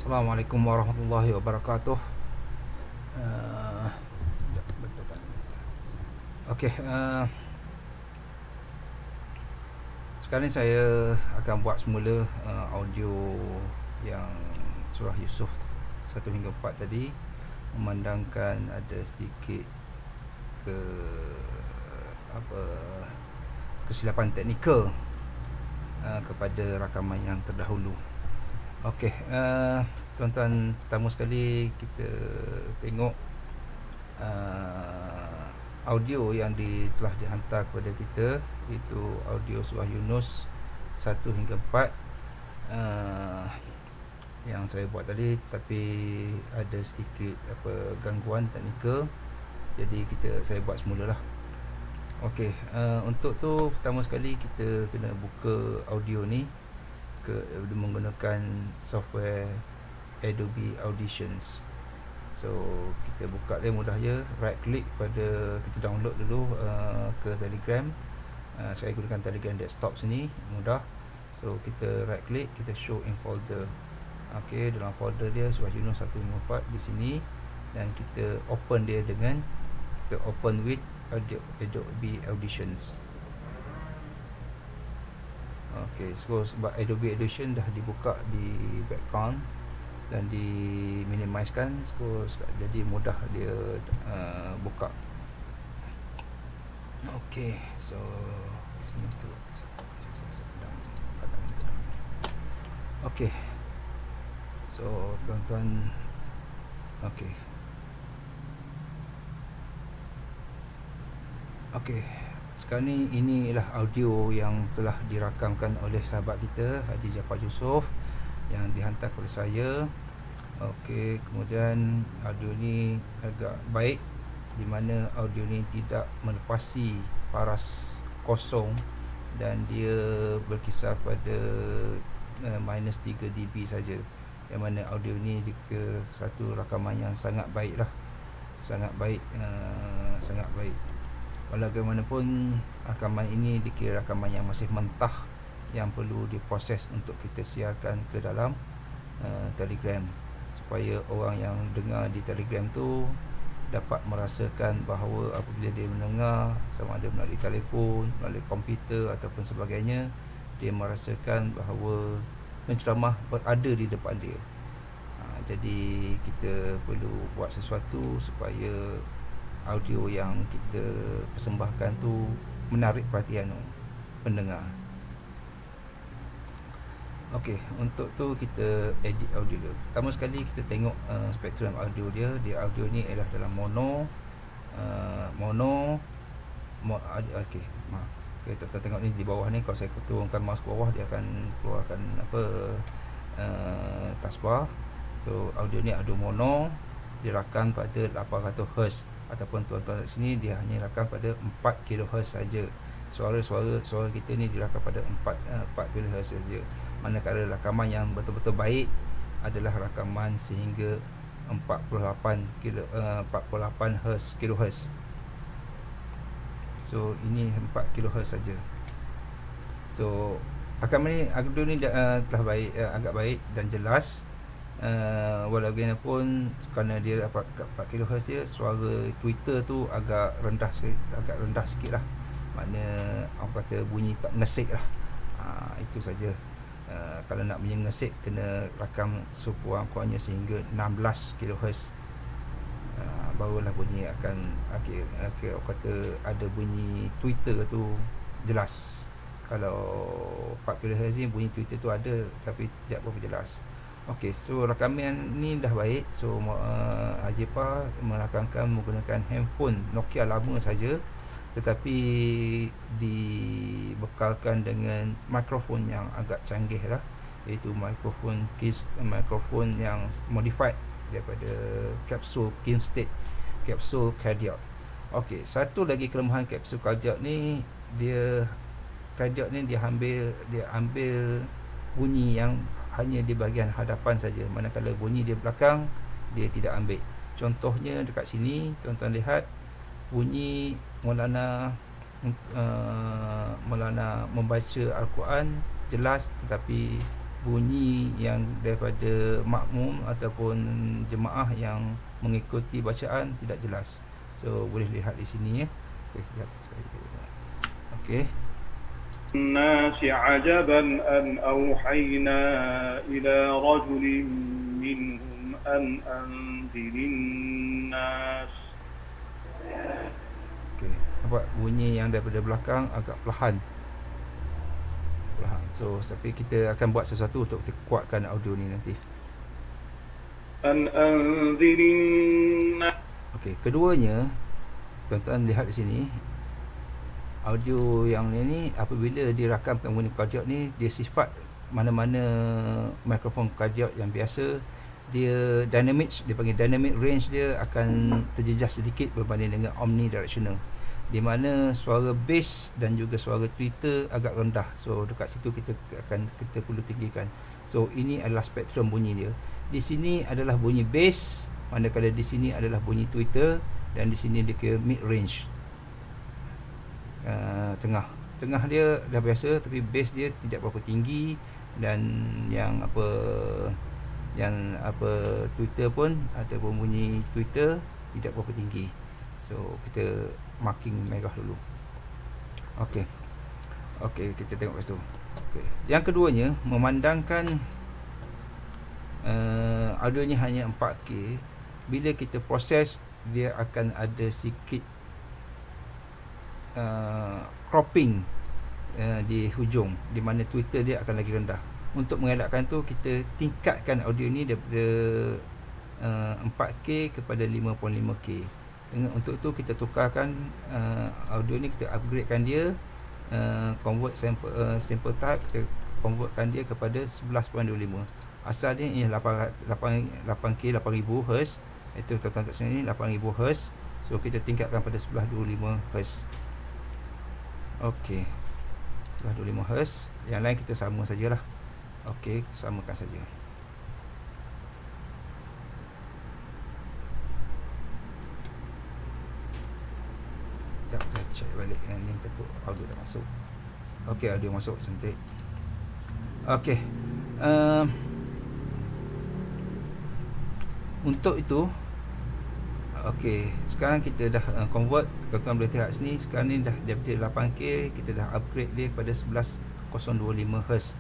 Assalamualaikum warahmatullahi wabarakatuh. Uh, betul kan? Okey, sekarang ni saya akan buat semula audio yang surah Yusuf 1 hingga 4 tadi, memandangkan ada sedikit ke apa kesilapan teknikal kepada rakaman yang terdahulu. Okey, tuan-tuan, pertama sekali kita tengok audio yang telah dihantar kepada kita, itu audio surah Yunus 1 hingga 4 yang saya buat tadi, tapi ada sedikit gangguan teknikal, jadi saya buat semula lah. Okey, untuk tu pertama sekali kita kena buka audio ni menggunakan software Adobe Auditions. So kita buka dia, mudah je, right click pada, kita download dulu ke Telegram. Saya gunakan Telegram desktop sini, mudah. So kita right click, kita show in folder. Okey, dalam folder dia surah Yunus 154 di sini, dan kita open dia dengan, kita open with Adobe Auditions. Okey, so sebab Adobe Audition dah dibuka di background dan di minimizekan, so jadi mudah dia buka. Okey, so sini tu. Okey, so tuan-tuan, okey, okey. Sekarang ni, ini ialah audio yang telah dirakamkan oleh sahabat kita Haji Jaafar Yusof yang dihantar kepada saya. Okey, kemudian audio ni agak baik, di mana audio ni tidak melepasi paras kosong, dan dia berkisar pada minus 3 dB saja, yang mana audio ni ke satu rakaman yang sangat baik lah, sangat baik, sangat baik. Bagaimanapun, rakaman ini dikira rakaman yang masih mentah, yang perlu diproses untuk kita siarkan ke dalam Telegram, supaya orang yang dengar di Telegram tu dapat merasakan bahawa apabila dia mendengar, sama ada melalui telefon, melalui komputer ataupun sebagainya, dia merasakan bahawa penceramah berada di depan dia. Jadi kita perlu buat sesuatu supaya audio yang kita persembahkan tu menarik perhatian pendengar. Okey, untuk tu kita edit audio dulu. Pertama sekali kita tengok spektrum audio dia. Dia audio ni ialah dalam mono. Okey, maaf. Kita tengok ni di bawah ni, kalau saya turunkan mouse ke bawah, dia akan keluarkan taskbar. So audio ni audio mono, dirakam pada 800 Hz, ataupun tuan-tuan kat sini dia hanya rakam pada 4 kHz saja. Suara kita ni dirakam pada 4 kHz saja. Manakala rakaman yang betul-betul baik adalah rakaman sehingga 48 kHz. So ini 4 kHz saja. So rakaman ni, audio ni telah baik, agak baik dan jelas. Walaupun kerana dia dapat 4 kHz dia, suara Twitter tu agak rendah sikit lah. Makna orang kata bunyi tak ngesik lah. Itu saja. Kalau nak bunyi ngesik, kena rakam sekurang-kurangnya sehingga 16 kHz. Barulah bunyi akan orang kata ada bunyi Twitter tu jelas. Kalau 4 kHz ni, bunyi Twitter tu ada tapi tidak berapa jelas. Okey, so rakaman ni dah baik. So Haji Jaafar merakamkan menggunakan handphone Nokia lama saja, tetapi dibekalkan dengan mikrofon yang agak canggih lah, iaitu mikrofon yang modified daripada kapsul Kingstate, kapsul Cardiac. Okey, satu lagi kelemahan kapsul Cardiac ni, dia ambil bunyi yang hanya di bahagian hadapan saja, manakala bunyi di belakang dia tidak ambil. Contohnya dekat sini, tuan-tuan lihat bunyi Maulana membaca Al-Quran jelas, tetapi bunyi yang daripada makmum ataupun jemaah yang mengikuti bacaan tidak jelas. So boleh lihat di sini ya. Okey. الناس عجبا أن أوحينا إلى رجل منهم أن أنذر الناس. Okey, nampak bunyi yang daripada belakang agak perlahan. So tapi kita akan buat sesuatu untuk kita kuatkan audio ni nanti. أن أنذر الناس. Okey, keduanya tuan-tuan lihat di sini. Audio yang ni apabila dirakamkan menggunakan cardiac ni, dia sifat mana-mana mikrofon cardiac yang biasa, dia dynamic, dia panggil dynamic range dia akan terjejas sedikit berbanding dengan omnidirectional, di mana suara bass dan juga suara tweeter agak rendah. So dekat situ kita perlu tinggikan. So ini adalah spektrum bunyi dia. Di sini adalah bunyi bass, manakala di sini adalah bunyi tweeter, dan di sini dia ke mid range. Tengah dia dah biasa, tapi bass dia tidak berapa tinggi, dan yang Twitter pun ataupun bunyi Twitter tidak berapa tinggi. So kita marking merah dulu. Okey, kita tengok kat situ. Okey, yang keduanya, memandangkan audionya hanya 4K, bila kita proses dia akan ada sikit cropping di hujung, di mana Twitter dia akan lagi rendah. Untuk mengelakkan tu, kita tingkatkan audio ni daripada 4K kepada 5.5K. Untuk tu kita tukarkan audio ni, kita upgradekan dia, convert sample type, kita convertkan dia kepada 11.25. Asal dia ini 8K 8000 Hz. Itu tuan-tuan kat sini 8000 Hz. So kita tingkatkan pada 11.25 Hz. Okey, 11.25 Hz. Yang lain kita sama sajalah. Okey, kita samakan saja. Sekejap, saya check balik yang ni, takut audio tak masuk. Okey, audio masuk, cantik. Okey, untuk itu, okey, sekarang kita dah convert. Tuan-tuan boleh tengok sini, sekarang ni dah daripada 8K, kita dah upgrade dia kepada 11.025 Hz.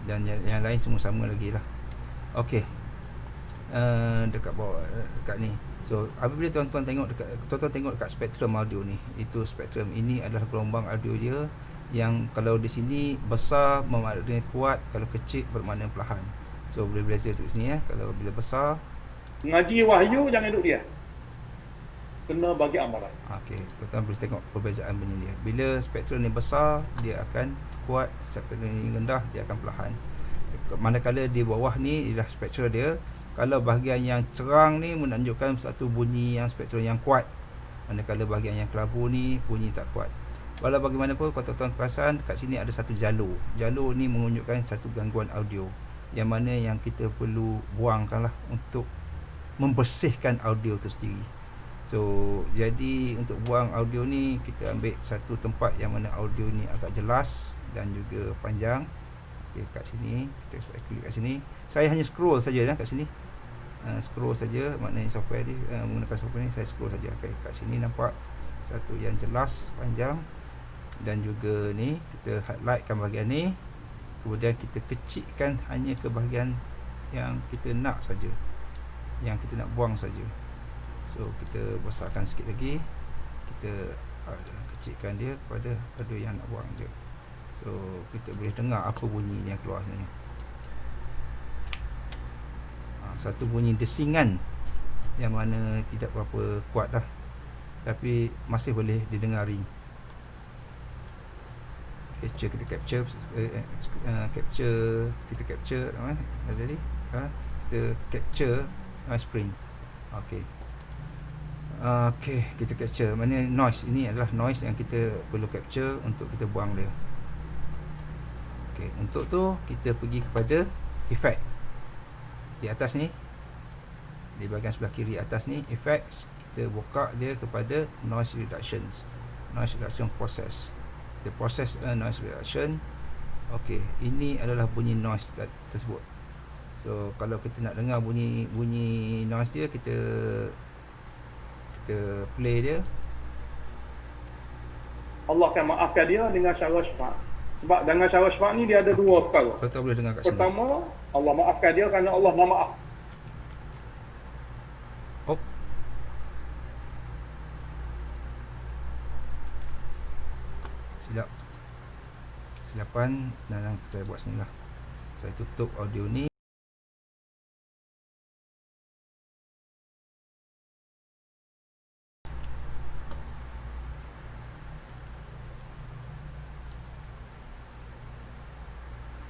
Dan yang lain semua sama lagi lah. Okey, dekat bawah, dekat ni. So apabila tuan-tuan tengok dekat spektrum audio ni, itu spektrum ini adalah gelombang audio dia, yang kalau di sini besar bermakna kuat, kalau kecil bermakna perlahan. So boleh belajar kat sini ya. Kalau bila besar, Ngaji wahyu jangan duduk dia. Kena bagi amaran. okey, tuan-tuan boleh tengok perbezaan bunyi dia. Bila spektrum ni besar, dia akan kuat, spektrum ni rendah, dia akan perlahan. Manakala di bawah ni ialah spektrum dia. Kalau bahagian yang cerang ni menunjukkan satu bunyi yang spektrum yang kuat, manakala bahagian yang kelabu ni bunyi tak kuat. Walau bagaimanapun, kalau tuan-tuan perasan, kat sini ada satu jalur. Jalur ni menunjukkan satu gangguan audio, yang mana yang kita perlu buangkan lah untuk membersihkan audio tu sendiri. So jadi untuk buang audio ni, kita ambil satu tempat yang mana audio ni agak jelas dan juga panjang. Okey, kat sini kita klik kat sini. Saya hanya scroll saja kat sini. Scroll saja, maknanya software ni, menggunakan software ni saya scroll saja. Okey, kat sini nampak satu yang jelas, panjang, dan juga ni kita highlightkan bahagian ni. Kemudian kita kecilkan hanya ke bahagian yang kita nak saja, yang kita nak buang saja. So kita besarkan sikit lagi, kita kecilkan dia kepada yang nak buang dia. So kita boleh dengar apa bunyi yang keluar sebenarnya. Satu bunyi desingan yang mana tidak berapa kuat dah, tapi masih boleh didengari. Kita capture tadi. Kita capture spring. Okey, kita capture. Mana noise, ini adalah noise yang kita perlu capture untuk kita buang dia. Okey, untuk tu kita pergi kepada effect. Di atas ni, di bahagian sebelah kiri atas ni, effects, kita buka dia kepada noise reduction process. Kita proses noise reduction. Okey, ini adalah bunyi noise tersebut. So kalau kita nak dengar bunyi noise dia, kita play dia. Allah akan maafkan dia dengan cara syafaat. Sebab dengan cara syafaat ni dia ada dua perkara. Tuan-tuan boleh dengar kat sini. Pertama, Allah maafkan dia kerana Allah Maha Maaf. Oh. Silapan senang saya buat sini lah. Saya tutup audio ni.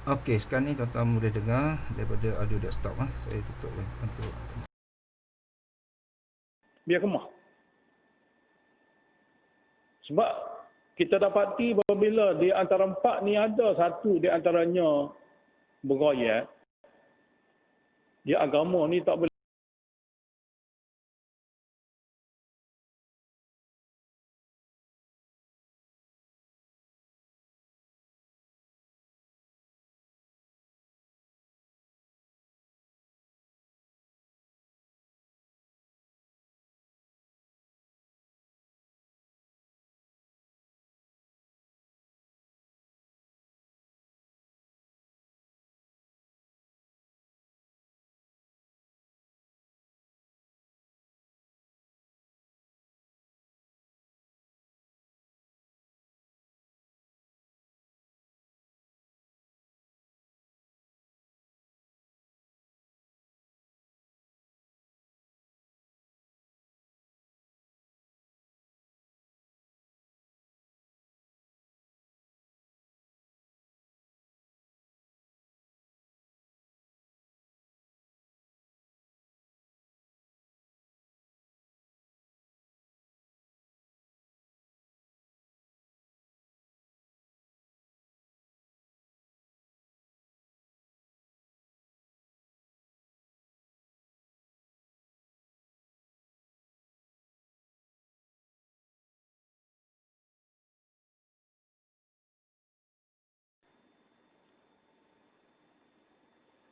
Okey, sekarang ni tuan-tuan boleh dengar daripada audio desktop. Saya tutup untuk Biar kemah. Sebab kita dapati apabila di antara empat ni ada satu di antaranya bergoyat, dia agama ni tak boleh.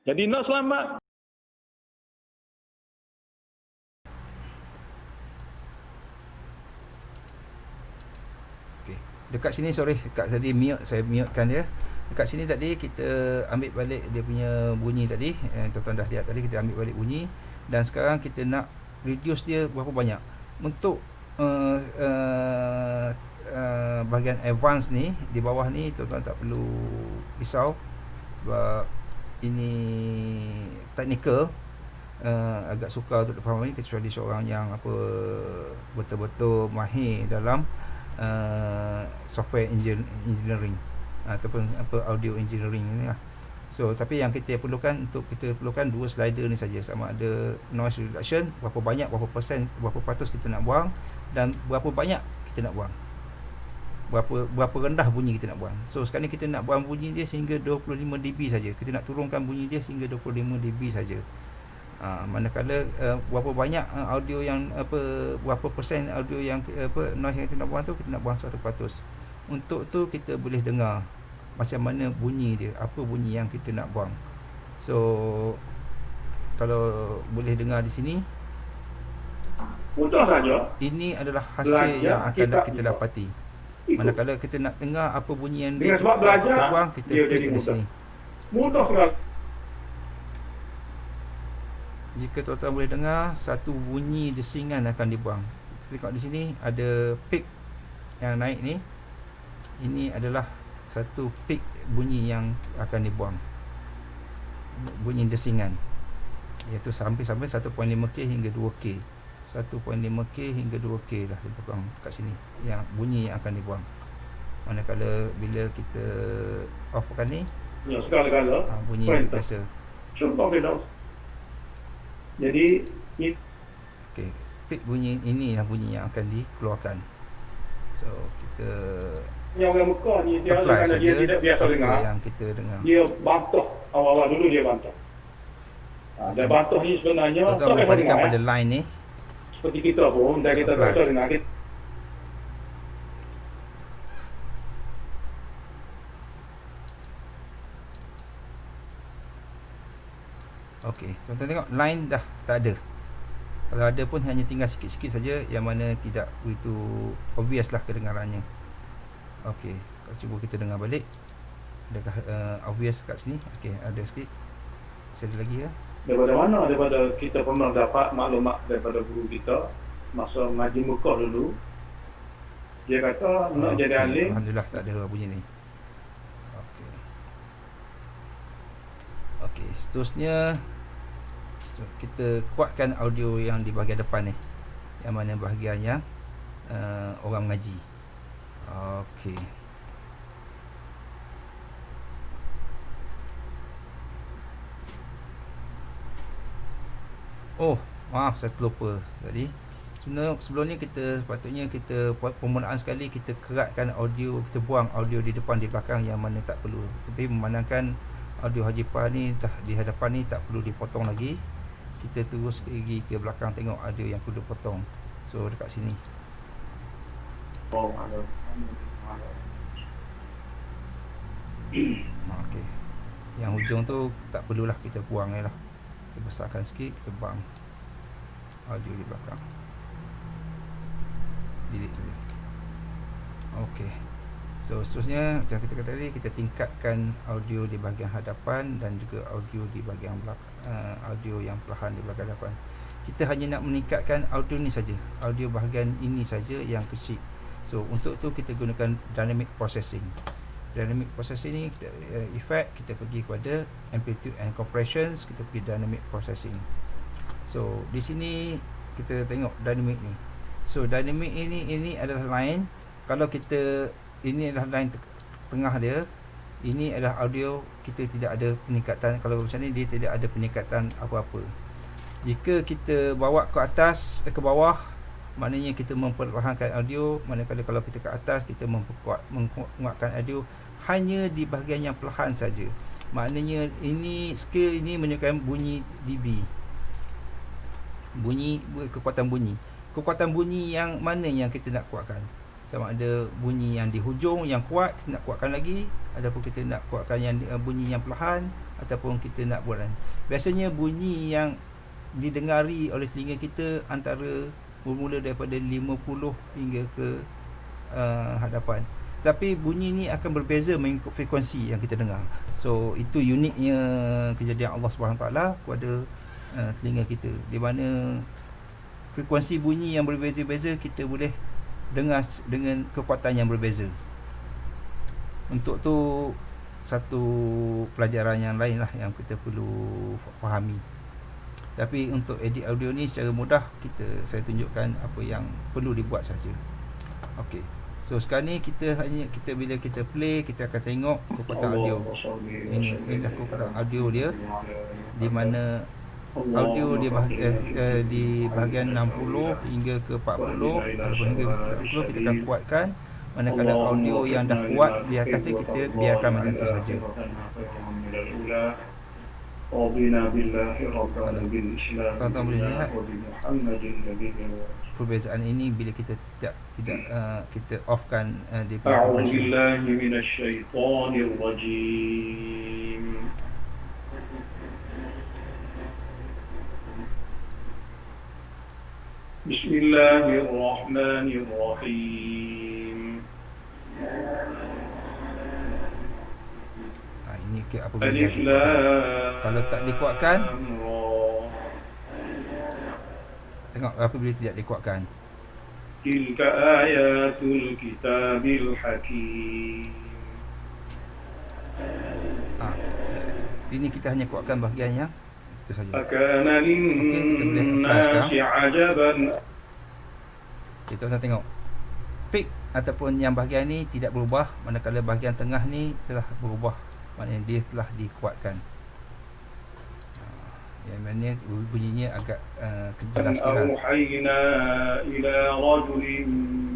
Jadi nak selamat. okey. Dekat sini dekat tadi saya mutekan dia. Dekat sini tadi kita ambil balik dia punya bunyi tadi. Tuan-tuan dah lihat tadi, kita ambil balik bunyi dan sekarang kita nak reduce dia berapa banyak. Untuk bahagian advance ni di bawah ni tuan-tuan tak perlu risau sebab ini technical, agak sukar untuk dipahami kecuali seorang yang betul-betul mahir dalam software engineering ataupun audio engineering ni lah. So tapi yang kita perlukan dua slider ni saja, sama ada noise reduction berapa banyak, berapa persen, berapa peratus kita nak buang dan berapa banyak kita nak buang, berapa rendah bunyi kita nak buang. So sekarang ni kita nak buang bunyi dia sehingga 25 dB saja. Kita nak turunkan bunyi dia sehingga 25 dB saja. Manakala berapa banyak audio yang berapa persen audio yang noise yang kita nak buang tu, kita nak buang 100%. Untuk tu kita boleh dengar macam mana bunyi dia, apa bunyi yang kita nak buang. So kalau boleh dengar di sini, Mudah saja. ini adalah hasil yang akan kita dapati. Manakala kita nak dengar apa bunyi yang dia buang, kita klik di sini. Mudah sekali. Jika tuan-tuan boleh dengar, satu bunyi desingan akan dibuang. Tengok di sini ada peak yang naik ni. Ini adalah satu peak bunyi yang akan dibuang, bunyi desingan, iaitu sampai 1.5K hingga 2K. 1.5K hingga 2K lah dia buang kat sini, yang bunyi yang akan dibuang. Manakala bila kita offkan ni, Ya, segala-gala. bunyi yang biasa. Contoh dia dah. Jadi ni Okey, peak bunyi ini yang bunyi yang akan dikeluarkan. So kita yang orang Mekah ni dia apply kerana dia saja tidak biasa apa dengar. yang kita dengar. Dia bantah. Awal-awal dulu dia bantah. Dan bantah ni sebenarnya Tuan-tuan boleh balikan pada line ni. seperti kita pun dan kita tak biasa dengar. Okey, tuan-tuan tengok line dah tak ada. Kalau ada pun hanya tinggal sikit-sikit saja yang mana tidak begitu obvious lah kedengarannya. Okey, kalau cuba kita dengar balik. Adakah obvious kat sini? Okey, ada sikit. Sekali lagi ya. Daripada mana? Daripada kita pernah dapat maklumat daripada guru kita masa ngaji Mekah dulu. Dia kata nak jadi alim. Alhamdulillah tak ada bunyi ni. Okey. Okey, seterusnya kita kuatkan audio yang di bahagian depan ni. Yang mana bahagian yang orang mengaji. Okey. Oh, maaf saya terlupa tadi. Sebenarnya sebelum ni kita sepatutnya kita buat permulaan sekali, kita keratkan audio, kita buang audio di depan di belakang yang mana tak perlu. Tapi memandangkan audio Haji Pah ni di hadapan ni tak perlu dipotong lagi, kita terus pergi ke belakang tengok audio yang perlu dipotong. So dekat sini. Oh, ada. Okey. Yang hujung tu tak perlulah, kita buang je lah. Kita besarkan sikit, kita buang audio di belakang. Delete saja. Okey. So seterusnya macam kita kata tadi, kita tingkatkan audio di bahagian hadapan dan juga audio di bahagian belakang, audio yang perlahan di belakang hadapan. Kita hanya nak meningkatkan audio ni saja, audio bahagian ini saja yang kecil. So untuk tu kita gunakan dynamic processing. Dynamic processing ni effect, kita pergi kepada amplitude and compressions, kita pergi dynamic processing. So di sini kita tengok dynamic ni. So dynamic ini adalah line. Kalau kita, ini adalah line tengah dia, ini adalah audio, kita tidak ada peningkatan. Kalau macam ni dia tidak ada peningkatan apa-apa. Jika kita bawa ke atas, ke bawah, maknanya kita memperlahankan audio. Manakala kalau kita ke atas, kita menguatkan audio hanya di bahagian yang perlahan saja. Maknanya ini scale ini menunjukkan bunyi dB, bunyi, kekuatan bunyi. Kekuatan bunyi yang mana yang kita nak kuatkan? Sama ada bunyi yang di hujung yang kuat, kita nak kuatkan lagi, ataupun kita nak kuatkan yang bunyi yang perlahan, ataupun kita nak buat. Biasanya bunyi yang didengari oleh telinga kita antara bermula daripada 50 hingga ke hadapan. Tapi bunyi ni akan berbeza mengikut frekuensi yang kita dengar. So itu uniknya kejadian Allah SWT kepada telinga kita, di mana frekuensi bunyi yang berbeza-beza kita boleh dengar dengan kekuatan yang berbeza. Untuk tu satu pelajaran yang lain lah yang kita perlu fahami. Tapi untuk edit audio ni secara mudah, saya tunjukkan apa yang perlu dibuat saja. Okey. So sekarang ni kita bila kita play, kita akan tengok kekuatan audio. Inilah kekuatan audio dia, di mana audio di bahagian 60 hingga ke 40 ataupun hingga ke 40 kita akan kuatkan. Manakala audio yang dah kuat di atas tu kita biarkan macam tu saja. Tuan-tuan boleh lihat perbezaan ini bila kita tidak kita offkan di Bismillahirrahmanirrahim. Ini ke apabila kalau tak dikuatkan, tengok apabila tidak dikuatkan. Tilka ayatul kitabil hakim. Ini kita hanya kuatkan bahagiannya itu saja. Akana linnasi ajaban. Kita nak tengok peak ataupun yang bahagian ni tidak berubah, manakala bahagian tengah ni telah berubah, maknanya dia telah dikuatkan. Yang mana bunyinya agak jelas sekali. Auhayna ila rajulin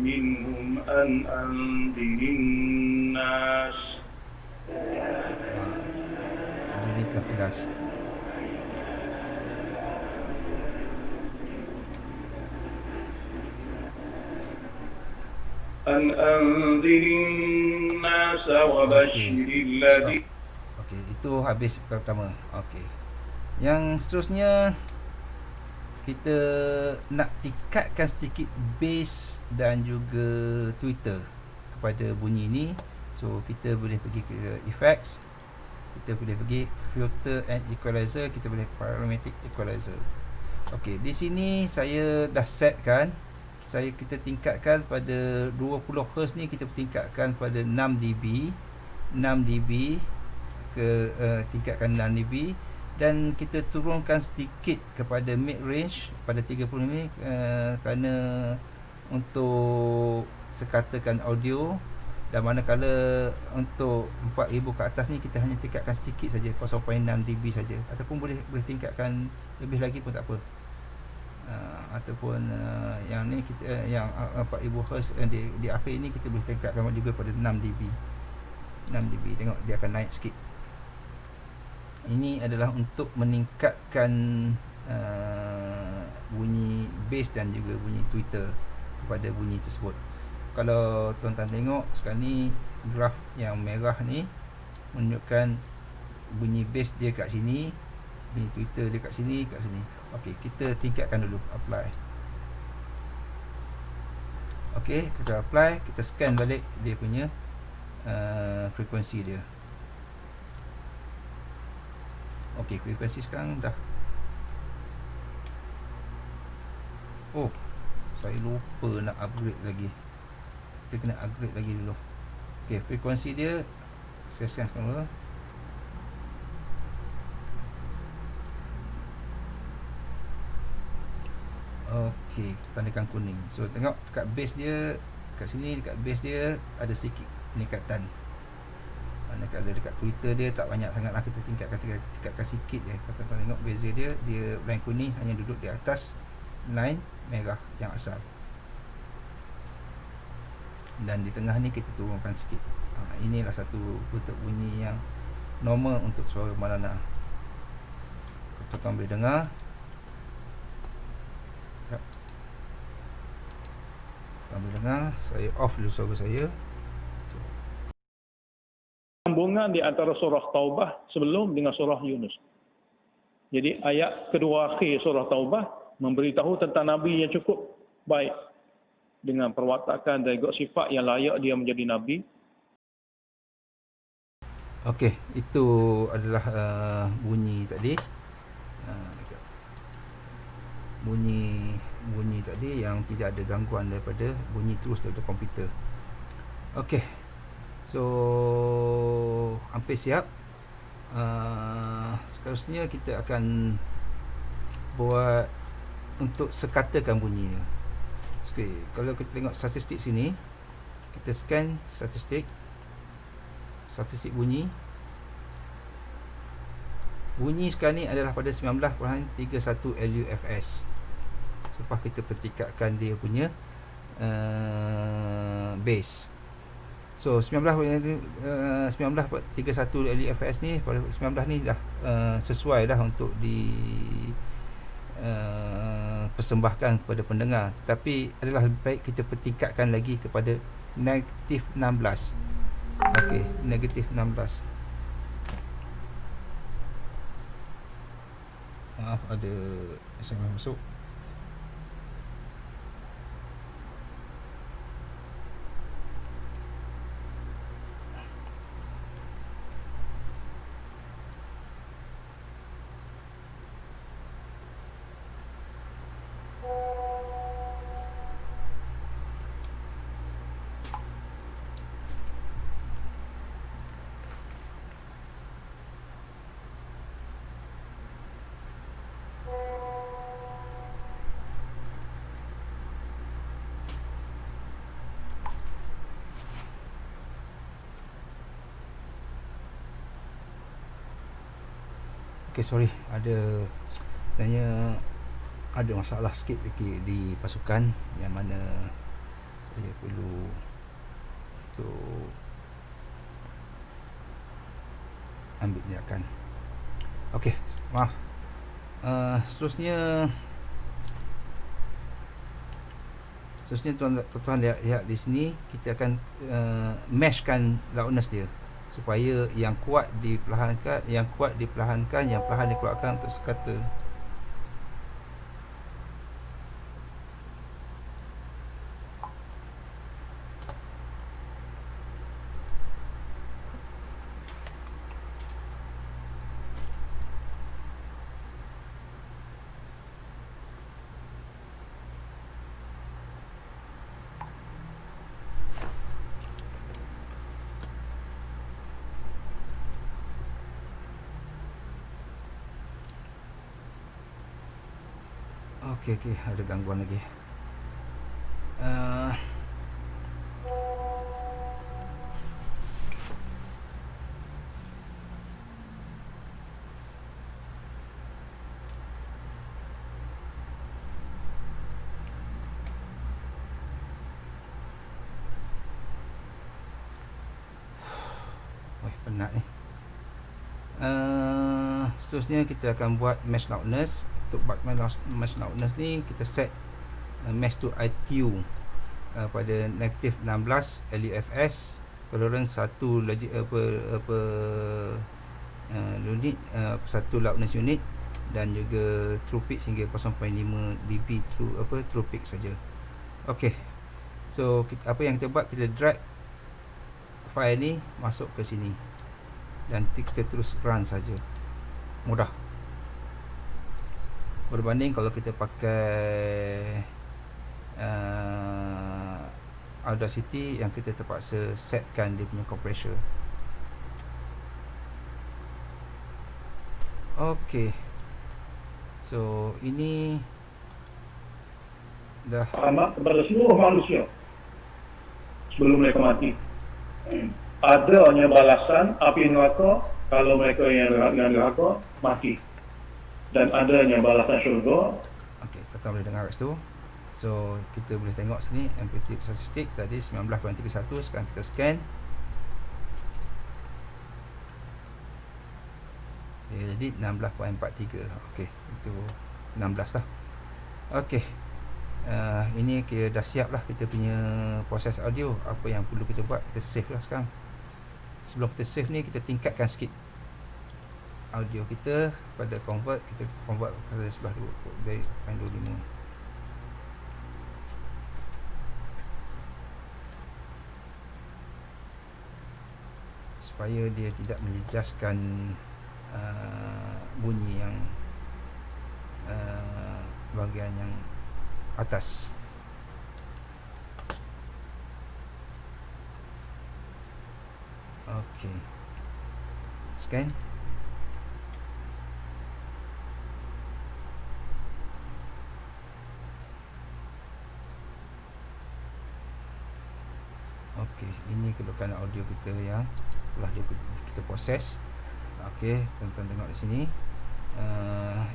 minhum an andirin nas. Ini telah jelas. An andirin nas wa bashiril ladzi. Okey, itu habis perkara pertama. Okey. Yang seterusnya, kita nak tingkatkan sedikit bass dan juga Twitter kepada bunyi ni. So kita boleh pergi ke effects, kita boleh pergi filter and equalizer, kita boleh parametric equalizer. Okey, di sini saya dah setkan, kita tingkatkan pada 20Hz ni, kita tingkatkan pada 6 dB ke tingkatkan 6 dB, dan kita turunkan sedikit kepada mid range pada 30 ni kerana untuk sekatakan audio. Dan manakala untuk 4000 ke atas ni kita hanya tingkatkan sedikit saja, 0.6 dB saja, ataupun boleh tingkatkan lebih lagi pun tak apa. Ataupun yang ni kita yang 4000 Hz di akhir ni kita boleh tingkatkan juga pada 6 dB. Tengok dia akan naik sikit. Ini adalah untuk meningkatkan bunyi bass dan juga bunyi Twitter kepada bunyi tersebut. Kalau tuan-tuan tengok sekarang ni, graf yang merah ni menunjukkan bunyi bass dia kat sini, bunyi Twitter dia kat sini, Okey, kita tingkatkan dulu, apply. Okey, kita apply, kita scan balik dia punya frekuensi dia. Okey, frekuensi sekarang dah. Oh, saya lupa nak upgrade lagi. Kita kena upgrade lagi dulu. Okey, frekuensi dia saya scan sekarang dulu. Okey, tandakan kuning. So tengok dekat base dia, kat sini dekat base dia ada sedikit peningkatan. Manakala dekat Twitter dia tak banyak sangatlah, kita tingkatkan sikit je. Kalau tuan tengok beza dia line kuning hanya duduk di atas line merah yang asal. Dan di tengah ni kita turunkan sikit. Inilah satu bentuk bunyi yang normal untuk suara Malana. Tuan-tuan boleh dengar. Saya off dulu suara saya. Sambungan di antara surah Taubah sebelum dengan surah Yunus. Jadi ayat kedua akhir surah Taubah memberitahu tentang Nabi yang cukup baik dengan perwatakan dan juga sifat yang layak dia menjadi Nabi. Okey, itu adalah bunyi tadi. Bunyi tadi yang tidak ada gangguan daripada bunyi terus daripada komputer. Okey, so hampir siap. Seterusnya kita akan buat untuk sekatakan bunyinya. Okey, kalau kita tengok statistik sini, kita scan statistik bunyi. Bunyi sekarang ni adalah pada 19.31 LUFS. Selepas kita pertikatkan dia punya base. So 19.31 LUFS ni, pada 19 ni dah sesuai dah untuk di persembahkan kepada pendengar. Tetapi adalah lebih baik kita pertingkatkan lagi kepada negatif 16. Okey, negatif 16. Maaf, ada SMS masuk. Okay, sorry, ada masalah sikit di pasukan, yang mana saya perlu untuk ambil tindakan. Okay, maaf. Seterusnya tuan-tuan lihat di sini, kita akan meshkan loudness dia. supaya yang kuat diperlahankan, yang perlahan dikeluarkan untuk sekata. Okey, ada gangguan lagi. Uh, penat ni. Seterusnya kita akan buat mesh loudness. Untuk buat mesh loudness ni kita set mesh to ITU pada negatif 16 LUFS, tolerance 1 logik unit, 1 loudness unit, dan juga true peak hingga 0.5 dB true peak saja. Okey. So apa yang kita buat, kita drag file ni masuk ke sini dan kita terus run saja. Mudah. Berbanding kalau kita pakai Audacity yang kita terpaksa setkan dia punya compressor. Okey. So ini dah amat kepada seluruh manusia sebelum mereka mati. Adanya balasan api neraka kalau mereka yang neraka mati, dan adanya balasan syurga. Okey, kita boleh dengar kat situ. So kita boleh tengok sini amplitude statistik tadi 19.31. Sekarang kita scan. Jadi 16.43. Okey, itu 16 lah. Okey. Ini kita dah siap lah kita punya proses audio. Apa yang perlu kita buat, kita save lah sekarang. Sebelum kita save ni, kita tingkatkan sikit audio kita pada convert. Kita convert pada sebelah 2.25 supaya dia tidak menjejaskan bunyi yang bahagian yang atas. Okey, scan. Okey, ini kedudukan audio kita yang telah kita proses. Okey, tuan-tuan tengok di sini.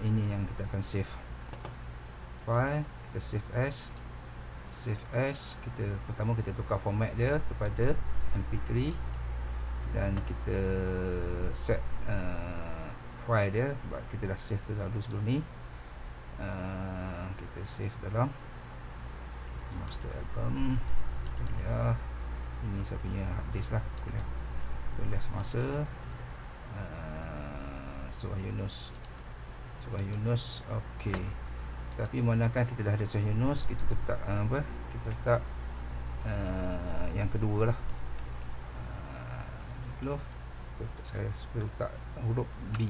Ini yang kita akan save file. Kita save as. Kita pertama kita tukar format dia kepada MP3 dan kita set file dia sebab kita dah save terlalu sebelum ni. Kita save dalam master album. Ya, ini saya punya hard disk lah. Kuliah semasa Surah Yunus. Okey. Tapi manakan kita dah ada Surah Yunus, kita letak kita letak yang kedua lah. Saya letak huruf B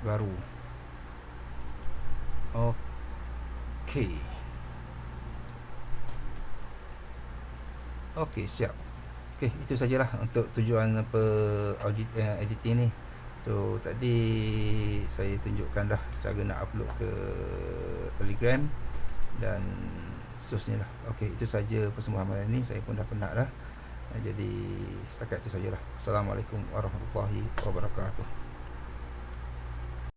baru. Okey. Okey, siap. Okey, itu sajalah untuk tujuan editing ni. So tadi saya tunjukkan dah cara nak upload ke Telegram dan seterusnya lah. Okey, itu saja persembahan malam ni. Saya pun dah penat dah. Jadi setakat itu sajalah. Assalamualaikum warahmatullahi wabarakatuh.